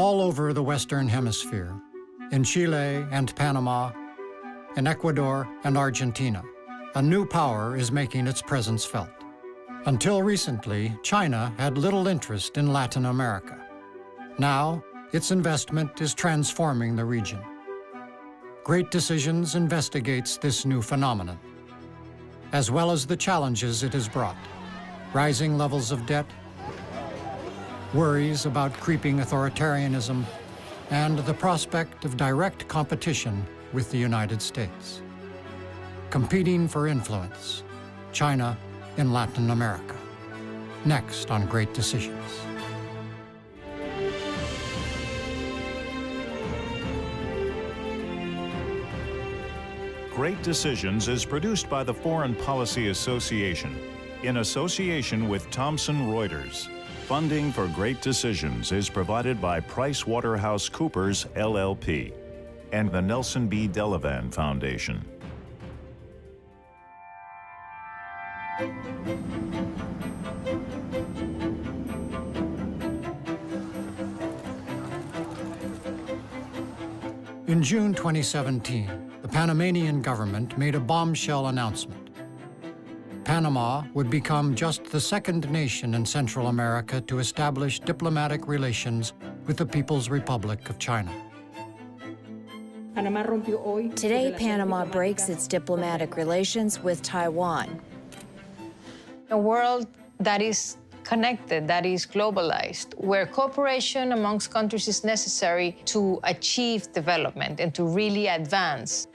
All over the Western Hemisphere, in Chile and Panama, in Ecuador and Argentina, a new power is making its presence felt. Until recently, China had little interest in Latin America. Now, its investment is transforming the region. Great Decisions investigates this new phenomenon, as well as the challenges it has brought: rising levels of debt, worries about creeping authoritarianism, and the prospect of direct competition with the United States. Competing for influence, China in Latin America. Next on Great Decisions. Great Decisions is produced by the Foreign Policy Association in association with Thomson Reuters. Funding for Great Decisions is provided by PricewaterhouseCoopers LLP and the Nelson B. Delavan Foundation. In June 2017, the Panamanian government made a bombshell announcement. Panama would become just the second nation in Central America to establish diplomatic relations with the People's Republic of China. Today, Panama breaks its diplomatic relations with Taiwan. A world that is connected, that is globalized, where cooperation amongst countries is necessary to achieve development and to really advance.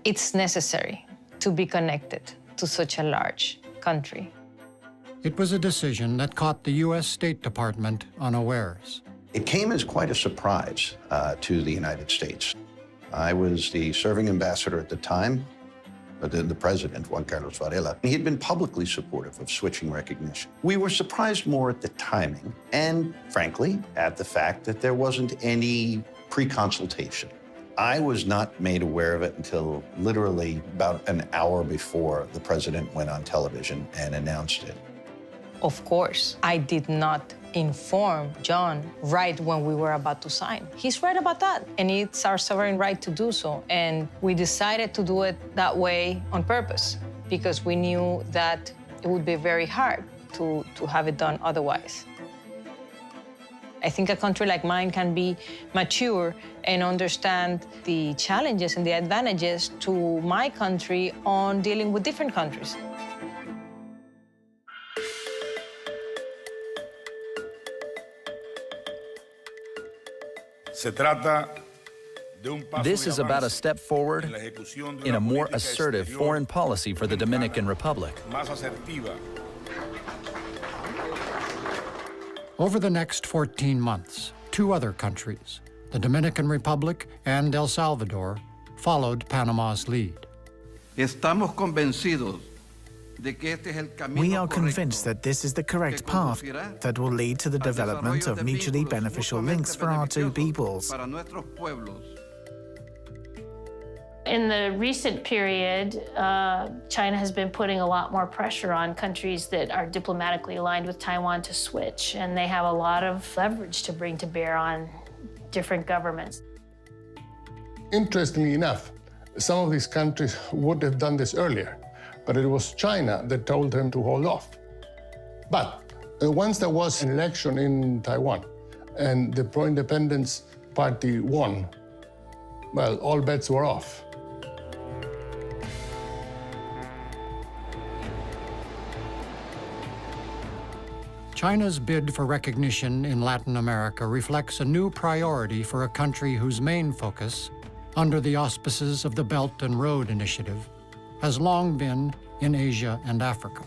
It's necessary to be connected to such a large country. It was a decision that caught the U.S. State Department unawares. It came as quite a surprise to the United States. I was the serving ambassador at the time, the president, Juan Carlos Varela. He had been publicly supportive of switching recognition. We were surprised more at the timing and, frankly, at the fact that there wasn't any pre-consultation. I was not made aware of it until literally about an hour before the president went on television and announced it. Of course, I did not inform John right when we were about to sign. He's right about that, and it's our sovereign right to do so. And we decided to do it that way on purpose because we knew that it would be very hard to have it done otherwise. I think a country like mine can be mature and understand the challenges and the advantages to my country on dealing with different countries. This is about a step forward in a more assertive foreign policy for the Dominican Republic. Over the next 14 months, two other countries, the Dominican Republic and El Salvador, followed Panama's lead. We are convinced that this is the correct path that will lead to the development of mutually beneficial links for our two peoples. In the recent period, China has been putting a lot more pressure on countries that are diplomatically aligned with Taiwan to switch, and they have a lot of leverage to bring to bear on different governments. Interestingly enough, some of these countries would have done this earlier, but it was China that told them to hold off. But once there was an election in Taiwan and the pro-independence party won, well, all bets were off. China's bid for recognition in Latin America reflects a new priority for a country whose main focus, under the auspices of the Belt and Road Initiative, has long been in Asia and Africa.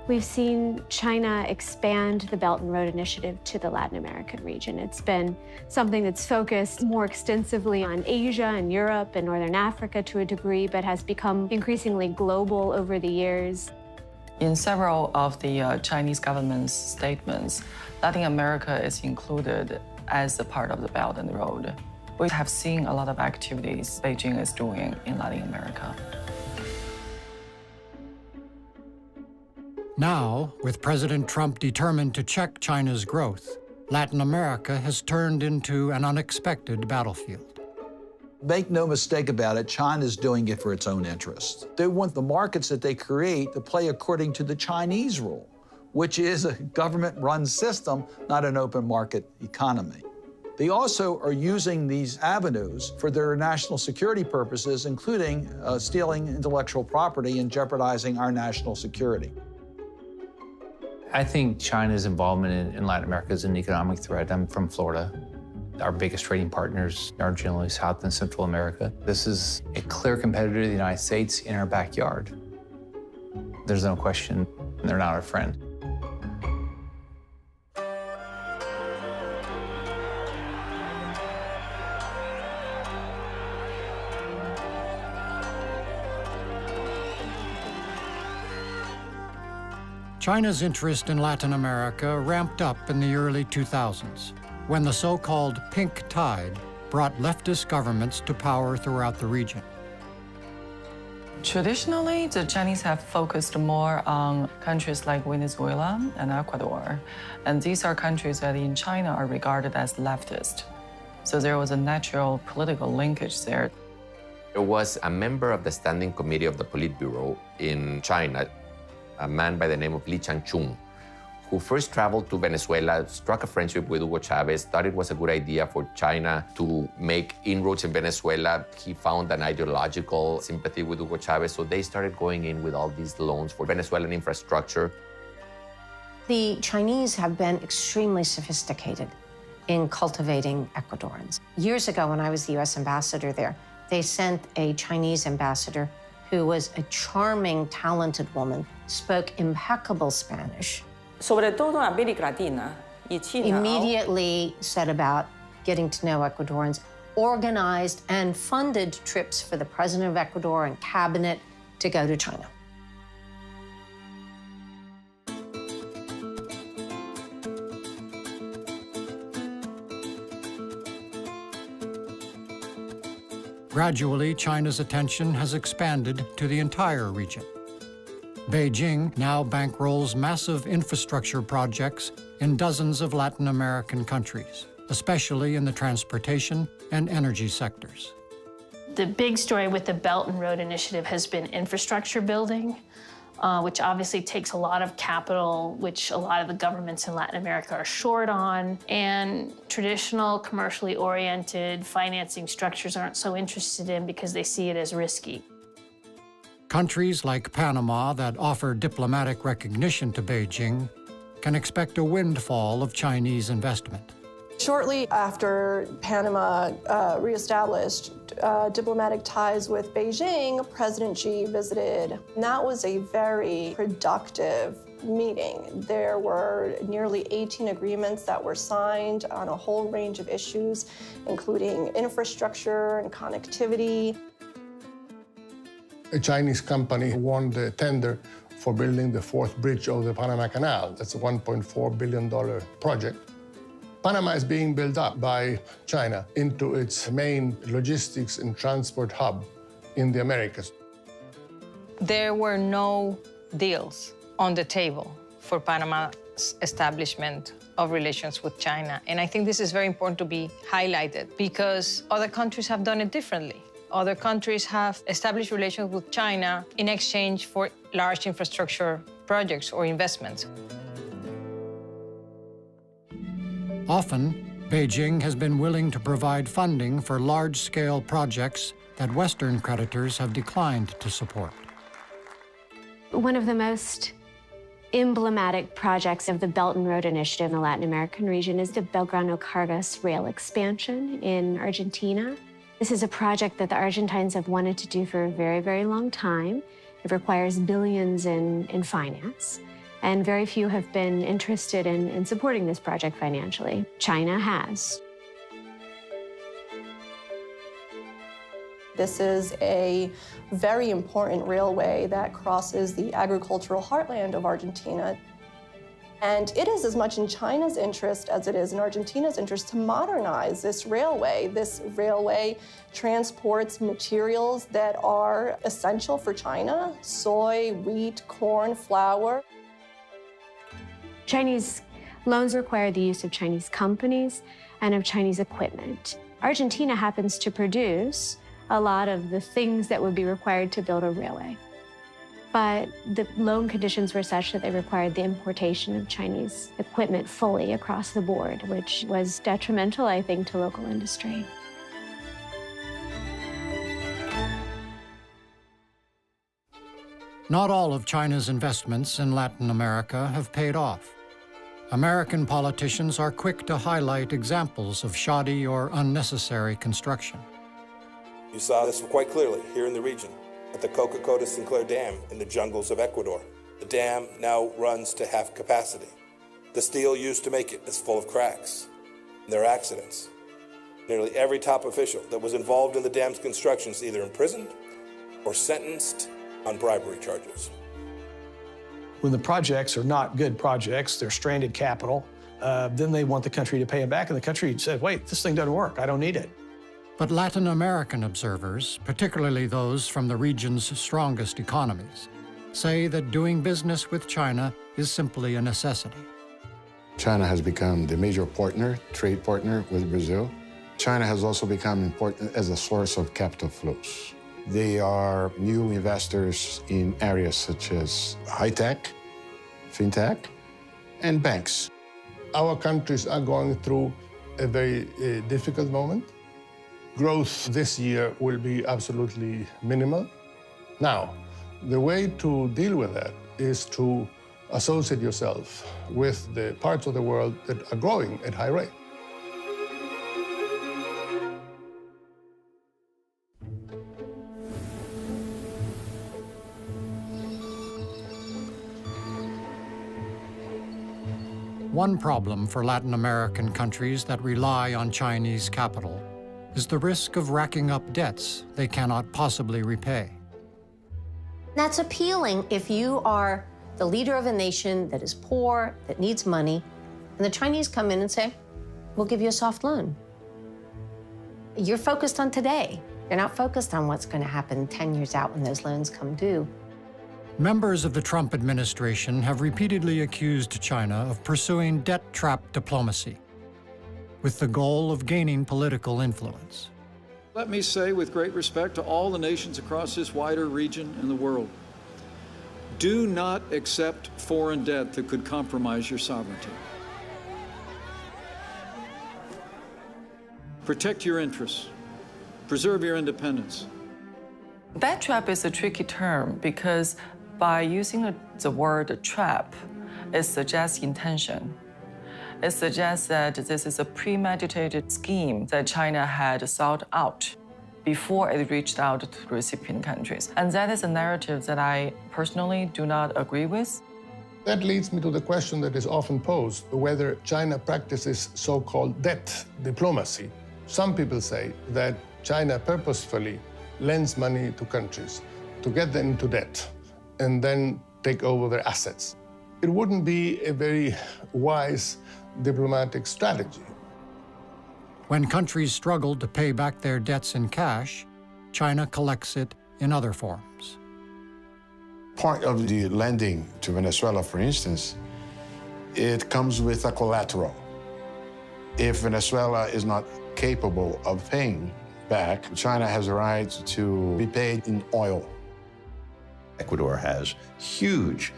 We've seen China expand the Belt and Road Initiative to the Latin American region. It's been something that's focused more extensively on Asia and Europe and Northern Africa to a degree, but has become increasingly global over the years. In several of the Chinese government's statements, Latin America is included as a part of the Belt and Road. We have seen a lot of activities Beijing is doing in Latin America. Now, with President Trump determined to check China's growth, Latin America has turned into an unexpected battlefield. Make no mistake about it, China's doing it for its own interests. They want the markets that they create to play according to the Chinese rule, which is a government-run system, not an open market economy. They also are using these avenues for their national security purposes, including stealing intellectual property and jeopardizing our national security. I think China's involvement in Latin America is an economic threat. I'm from Florida. Our biggest trading partners are generally South and Central America. This is a clear competitor to the United States in our backyard. There's no question, they're not our friend. China's interest in Latin America ramped up in the early 2000s, when the so-called pink tide brought leftist governments to power throughout the region. Traditionally, the Chinese have focused more on countries like Venezuela and Ecuador, and these are countries that in China are regarded as leftist. So there was a natural political linkage there. There was a member of the Standing Committee of the Politburo in China, a man by the name of Li Changchun, who first traveled to Venezuela, struck a friendship with Hugo Chavez, thought it was a good idea for China to make inroads in Venezuela. He found an ideological sympathy with Hugo Chavez, so they started going in with all these loans for Venezuelan infrastructure. The Chinese have been extremely sophisticated in cultivating Ecuadorians. Years ago, when I was the U.S. ambassador there, they sent a Chinese ambassador who was a charming, talented woman, spoke impeccable Spanish. Sobre todo América Latina y China. Immediately set about getting to know Ecuadorians, organized and funded trips for the president of Ecuador and cabinet to go to China. Gradually, China's attention has expanded to the entire region. Beijing now bankrolls massive infrastructure projects in dozens of Latin American countries, especially in the transportation and energy sectors. The big story with the Belt and Road Initiative has been infrastructure building, which obviously takes a lot of capital, which a lot of the governments in Latin America are short on, and traditional commercially oriented financing structures aren't so interested in because they see it as risky. Countries like Panama that offer diplomatic recognition to Beijing can expect a windfall of Chinese investment. Shortly after Panama reestablished diplomatic ties with Beijing, President Xi visited. And that was a very productive meeting. There were nearly 18 agreements that were signed on a whole range of issues, including infrastructure and connectivity. A Chinese company won the tender for building the fourth bridge of the Panama Canal. That's a $1.4 billion project. Panama is being built up by China into its main logistics and transport hub in the Americas. There were no deals on the table for Panama's establishment of relations with China. And I think this is very important to be highlighted because other countries have done it differently. Other countries have established relations with China in exchange for large infrastructure projects or investments. Often, Beijing has been willing to provide funding for large-scale projects that Western creditors have declined to support. One of the most emblematic projects of the Belt and Road Initiative in the Latin American region is the Belgrano-Cargas rail expansion in Argentina. This is a project that the Argentines have wanted to do for a very, very long time. It requires billions in finance, and very few have been interested in supporting this project financially. China has. This is a very important railway that crosses the agricultural heartland of Argentina. And it is as much in China's interest as it is in Argentina's interest to modernize this railway. This railway transports materials that are essential for China: soy, wheat, corn, flour. Chinese loans require the use of Chinese companies and of Chinese equipment. Argentina happens to produce a lot of the things that would be required to build a railway. But the loan conditions were such that they required the importation of Chinese equipment fully across the board, which was detrimental, I think, to local industry. Not all of China's investments in Latin America have paid off. American politicians are quick to highlight examples of shoddy or unnecessary construction. You saw this quite clearly here in the region at the Coca-Cola Sinclair Dam in the jungles of Ecuador. The dam now runs to half capacity. The steel used to make it is full of cracks. There are accidents. Nearly every top official that was involved in the dam's construction is either imprisoned or sentenced on bribery charges. When the projects are not good projects, they're stranded capital, then they want the country to pay them back, and the country says, wait, this thing doesn't work, I don't need it. But Latin American observers, particularly those from the region's strongest economies, say that doing business with China is simply a necessity. China has become the major partner, trade partner with Brazil. China has also become important as a source of capital flows. They are new investors in areas such as high-tech, fintech, and banks. Our countries are going through a very difficult moment. Growth this year will be absolutely minimal. Now, the way to deal with that is to associate yourself with the parts of the world that are growing at high rate. One problem for Latin American countries that rely on Chinese capital is the risk of racking up debts they cannot possibly repay. That's appealing if you are the leader of a nation that is poor, that needs money, and the Chinese come in and say, we'll give you a soft loan. You're focused on today. You're not focused on what's going to happen 10 years out when those loans come due. Members of the Trump administration have repeatedly accused China of pursuing debt trap diplomacy, with the goal of gaining political influence. Let me say with great respect to all the nations across this wider region and the world, do not accept foreign debt that could compromise your sovereignty. Protect your interests. Preserve your independence. Debt trap is a tricky term because by using the word trap, it suggests intention. It suggests that this is a premeditated scheme that China had sought out before it reached out to recipient countries. And that is a narrative that I personally do not agree with. That leads me to the question that is often posed, whether China practices so-called debt diplomacy. Some people say that China purposefully lends money to countries to get them into debt and then take over their assets. It wouldn't be a very wise diplomatic strategy. When countries struggle to pay back their debts in cash, China collects it in other forms. Part of the lending to Venezuela, for instance, it comes with a collateral. If Venezuela is not capable of paying back, China has a right to be paid in oil. Ecuador has huge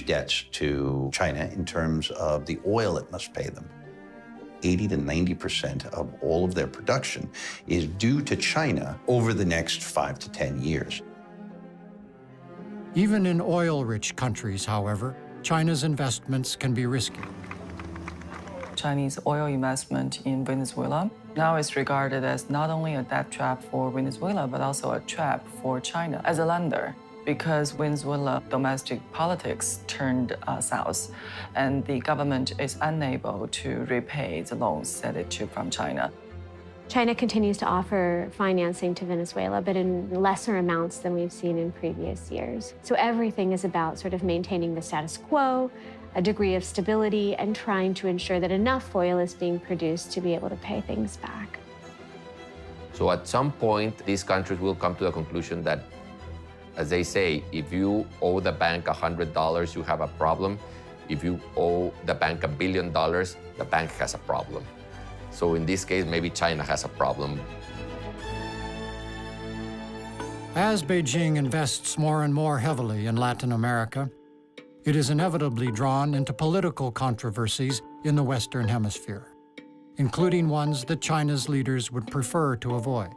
debts to China in terms of the oil it must pay them. 80 to 90% of all of their production is due to China over the next 5 to 10 years. Even in oil-rich countries, however, China's investments can be risky. Chinese oil investment in Venezuela now is regarded as not only a debt trap for Venezuela, but also a trap for China as a lender, because Venezuela domestic politics turned south, and the government is unable to repay the loans that it took from China. China continues to offer financing to Venezuela, but in lesser amounts than we've seen in previous years. So everything is about sort of maintaining the status quo, a degree of stability, and trying to ensure that enough oil is being produced to be able to pay things back. So at some point, these countries will come to the conclusion that, as they say, if you owe the bank $100, you have a problem. If you owe the bank $1 billion, the bank has a problem. So in this case, maybe China has a problem. As Beijing invests more and more heavily in Latin America, it is inevitably drawn into political controversies in the Western Hemisphere, including ones that China's leaders would prefer to avoid.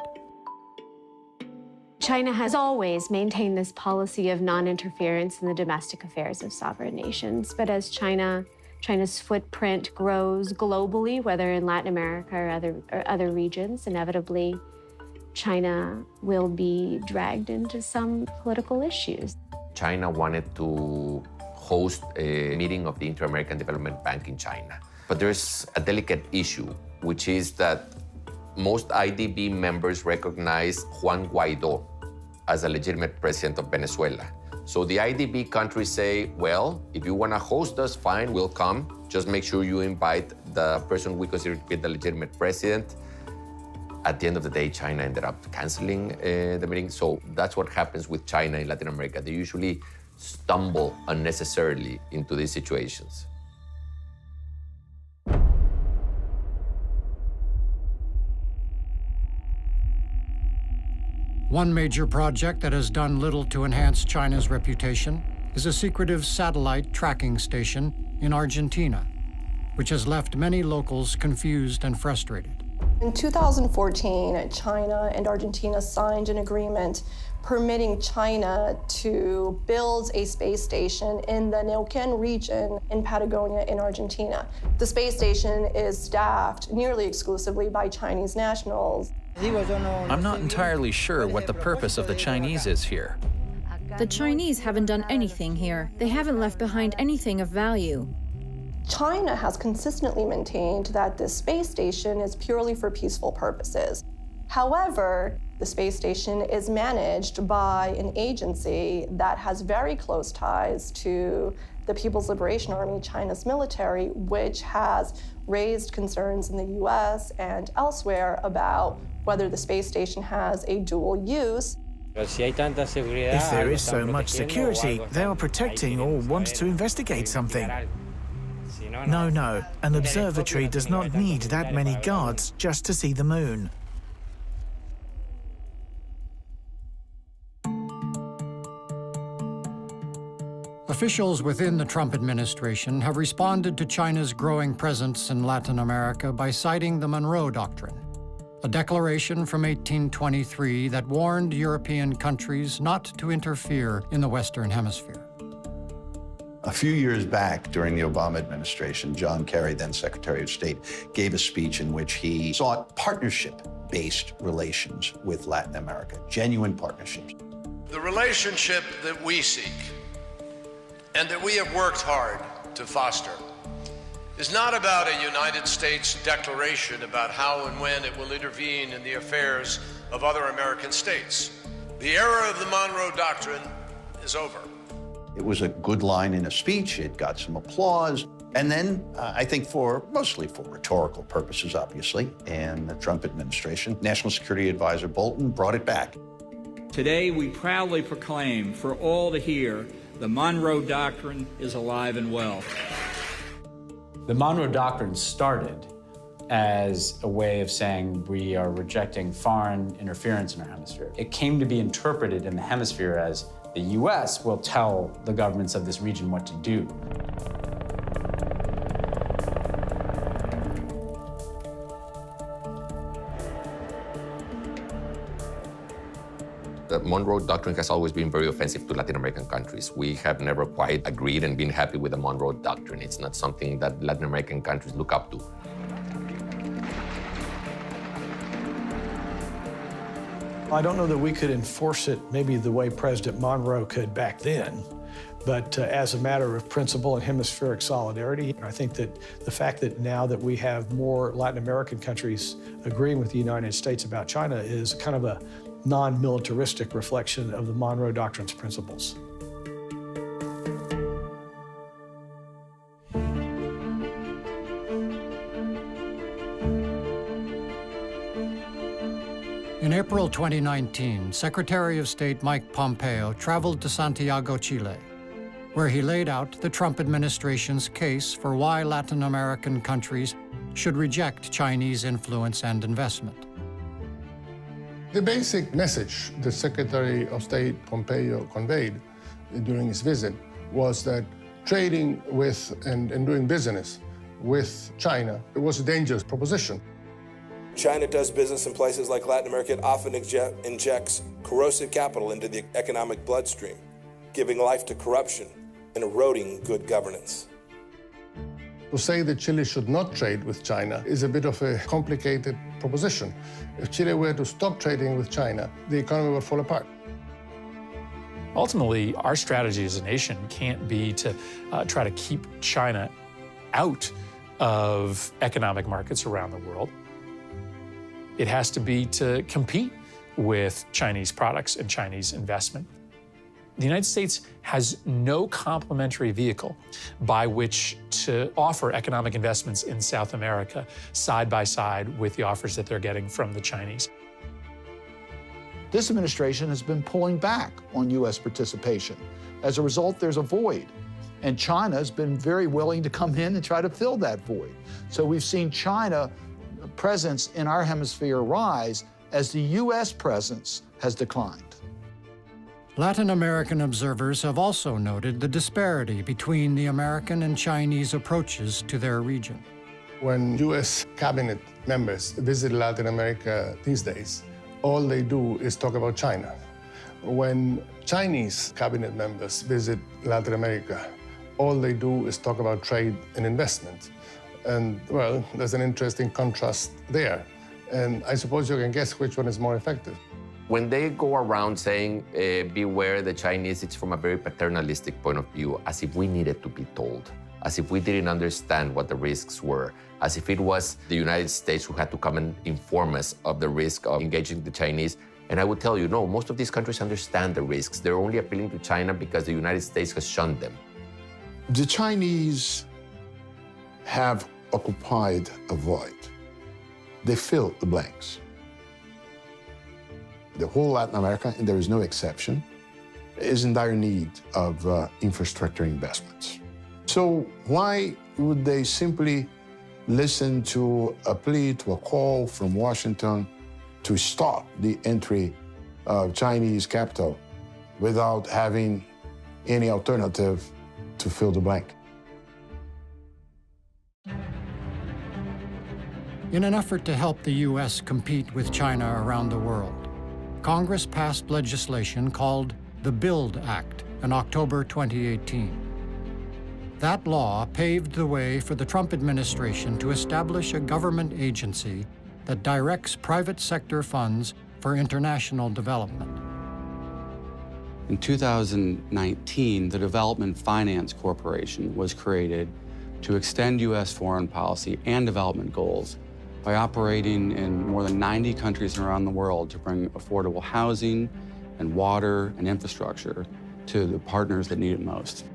China has always maintained this policy of non-interference in the domestic affairs of sovereign nations, but as China's footprint grows globally, whether in Latin America or other regions, inevitably China will be dragged into some political issues. China wanted to host a meeting of the Inter-American Development Bank in China. But there's a delicate issue, which is that most IDB members recognize Juan Guaidó as a legitimate president of Venezuela. So the IDB countries say, well, if you want to host us, fine, we'll come. Just make sure you invite the person we consider to be the legitimate president. At the end of the day, China ended up canceling the meeting. So that's what happens with China in Latin America. They usually stumble unnecessarily into these situations. One major project that has done little to enhance China's reputation is a secretive satellite tracking station in Argentina, which has left many locals confused and frustrated. In 2014, China and Argentina signed an agreement permitting China to build a space station in the Neuquén region in Patagonia in Argentina. The space station is staffed nearly exclusively by Chinese nationals. I'm not entirely sure what the purpose of the Chinese is here. The Chinese haven't done anything here. They haven't left behind anything of value. China has consistently maintained that this space station is purely for peaceful purposes. However, the space station is managed by an agency that has very close ties to the People's Liberation Army, China's military, which has raised concerns in the US and elsewhere about whether the space station has a dual use. If there is so much security, they are protecting or want to investigate something. No, an observatory does not need that many guards just to see the moon. Officials within the Trump administration have responded to China's growing presence in Latin America by citing the Monroe Doctrine, a declaration from 1823 that warned European countries not to interfere in the Western Hemisphere. A few years back, during the Obama administration, John Kerry, then Secretary of State, gave a speech in which he sought partnership-based relations with Latin America, genuine partnerships. The relationship that we seek and that we have worked hard to foster is not about a United States declaration about how and when it will intervene in the affairs of other American states. The era of the Monroe Doctrine is over. It was a good line in a speech. It got some applause. And then, I think mostly for rhetorical purposes, obviously, and the Trump administration, National Security Advisor Bolton brought it back. Today, we proudly proclaim for all to hear the Monroe Doctrine is alive and well. The Monroe Doctrine started as a way of saying we are rejecting foreign interference in our hemisphere. It came to be interpreted in the hemisphere as the U.S. will tell the governments of this region what to do. The Monroe Doctrine has always been very offensive to Latin American countries. We have never quite agreed and been happy with the Monroe Doctrine. It's not something that Latin American countries look up to. I don't know that we could enforce it maybe the way President Monroe could back then, but as a matter of principle and hemispheric solidarity, I think that the fact that now that we have more Latin American countries agreeing with the United States about China is kind of a non-militaristic reflection of the Monroe Doctrine's principles. In April 2019, Secretary of State Mike Pompeo traveled to Santiago, Chile, where he laid out the Trump administration's case for why Latin American countries should reject Chinese influence and investment. The basic message the Secretary of State Pompeo conveyed during his visit was that trading with and doing business with China, it was a dangerous proposition. China does business in places like Latin America. It often injects corrosive capital into the economic bloodstream, giving life to corruption and eroding good governance. To say that Chile should not trade with China is a bit of a complicated proposition. If Chile were to stop trading with China, the economy would fall apart. Ultimately, our strategy as a nation can't be to try to keep China out of economic markets around the world. It has to be to compete with Chinese products and Chinese investment. The United States has no complementary vehicle by which to offer economic investments in South America side by side with the offers that they're getting from the Chinese. This administration has been pulling back on U.S. participation. As a result, there's a void, and China has been very willing to come in and try to fill that void. So we've seen China presence in our hemisphere rise as the U.S. presence has declined. Latin American observers have also noted the disparity between the American and Chinese approaches to their region. When U.S. cabinet members visit Latin America these days, all they do is talk about China. When Chinese cabinet members visit Latin America, all they do is talk about trade and investment. And, well, there's an interesting contrast there. And I suppose you can guess which one is more effective. When they go around saying, beware the Chinese, it's from a very paternalistic point of view, as if we needed to be told, as if we didn't understand what the risks were, as if it was the United States who had to come and inform us of the risk of engaging the Chinese. And I would tell you, no, most of these countries understand the risks. They're only appealing to China because the United States has shunned them. The Chinese have occupied a void. They fill the blanks. The whole Latin America, and there is no exception, is in dire need of infrastructure investments. So why would they simply listen to a plea, to a call from Washington to stop the entry of Chinese capital without having any alternative to fill the blank? In an effort to help the U.S. compete with China around the world, Congress passed legislation called the BUILD Act in October 2018. That law paved the way for the Trump administration to establish a government agency that directs private sector funds for international development. In 2019, the Development Finance Corporation was created to extend U.S. foreign policy and development goals by operating in more than 90 countries around the world to bring affordable housing and water and infrastructure to the partners that need it most.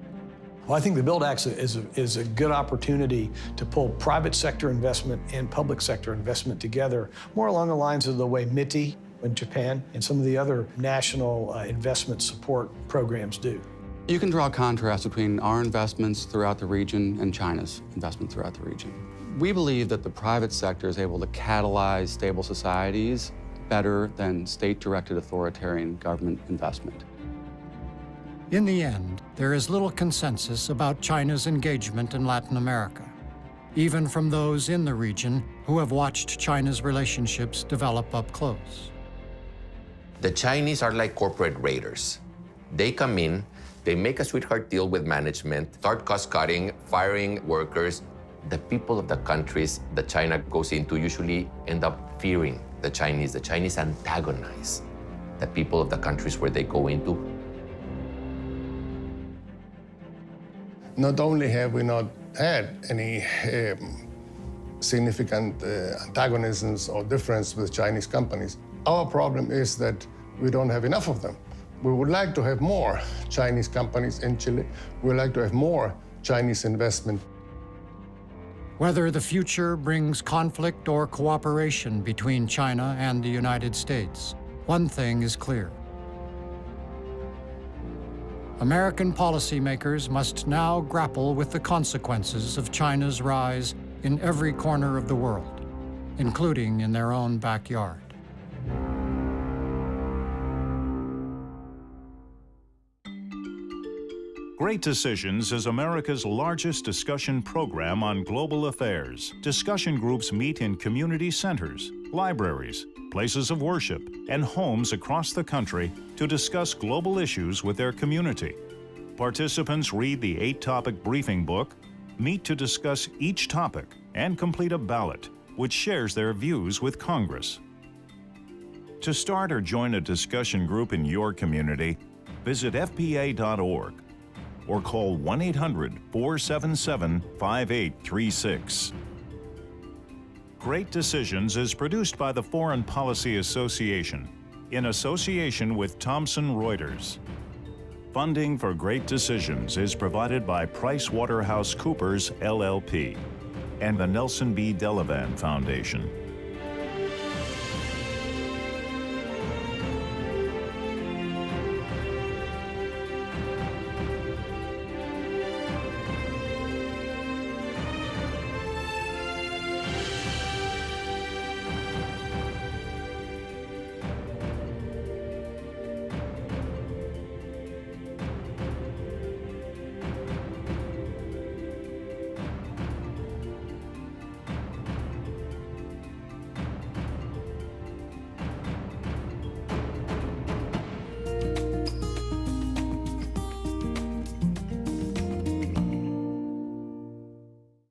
Well, I think the BUILD Act is a good opportunity to pull private sector investment and public sector investment together, more along the lines of the way MITI in Japan and some of the other national investment support programs do. You can draw a contrast between our investments throughout the region and China's investment throughout the region. We believe that the private sector is able to catalyze stable societies better than state-directed authoritarian government investment. In the end, there is little consensus about China's engagement in Latin America, even from those in the region who have watched China's relationships develop up close. The Chinese are like corporate raiders. They come in, they make a sweetheart deal with management, start cost-cutting, firing workers. The people of the countries that China goes into usually end up fearing the Chinese. The Chinese antagonize the people of the countries where they go into. Not only have we not had any significant antagonisms or difference with Chinese companies, our problem is that we don't have enough of them. We would like to have more Chinese companies in Chile. We would like to have more Chinese investment. Whether the future brings conflict or cooperation between China and the United States, one thing is clear. American policymakers must now grapple with the consequences of China's rise in every corner of the world, including in their own backyard. Great Decisions is America's largest discussion program on global affairs. Discussion groups meet in community centers, libraries, places of worship, and homes across the country to discuss global issues with their community. Participants read the 8-topic briefing book, meet to discuss each topic, and complete a ballot, which shares their views with Congress. To start or join a discussion group in your community, visit fpa.org or call 1-800-477-5836. Great Decisions is produced by the Foreign Policy Association in association with Thomson Reuters. Funding for Great Decisions is provided by PricewaterhouseCoopers LLP and the Nelson B. Delavan Foundation.